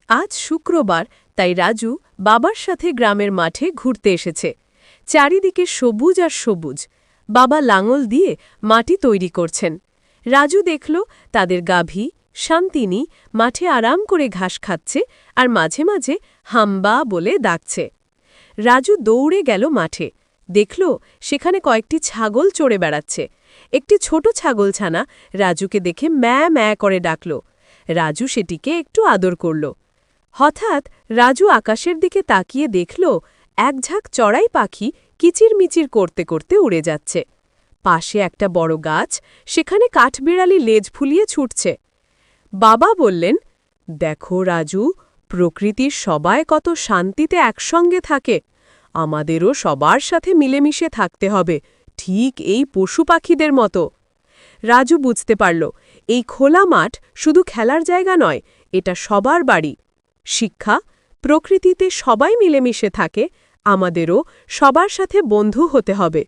আজ শুক্রবার, তাই রাজু বাবার সাথে গ্রামের মাঠে ঘুরতে এসেছে। চারিদিকে সবুজ আর সবুজ। বাবা লাঙল দিয়ে মাটি তৈরি করছেন। রাজু দেখল তাদের গাভী শান্তিনী মাঠে আরাম করে ঘাস খাচ্ছে আর মাঝে মাঝে হাম্বা বলে ডাকছে। রাজু দৌড়ে গেল মাঠে। দেখল সেখানে কয়েকটি ছাগল চড়ে বেড়াচ্ছে। একটি ছোট ছাগলছানা রাজুকে দেখে ম্যা ম্যা করে ডাকল। রাজু সেটিকে একটু আদর করল। হঠাৎ রাজু আকাশের দিকে তাকিয়ে দেখল এক ঝাঁক চড়াই পাখি কিচিরমিচির করতে করতে উড়ে যাচ্ছে। পাশে একটা বড় গাছ, সেখানে কাঠবিড়ালি লেজ ফুলিয়ে ছুটছে। বাবা বললেন, দেখো রাজু, প্রকৃতির সবাই কত শান্তিতে একসঙ্গে থাকে। আমাদেরও সবার সাথে মিলেমিশে থাকতে হবে, ঠিক এই পশু পাখিদের মতো। রাজু বুঝতে পারল, এই খোলা মাঠ শুধু খেলার জায়গা নয়, এটা সবার বাড়ি। শিক্ষা, প্রকৃতিতে সবাই মিলেমিশে থাকে, আমাদেরও সবার সাথে বন্ধু হতে হবে।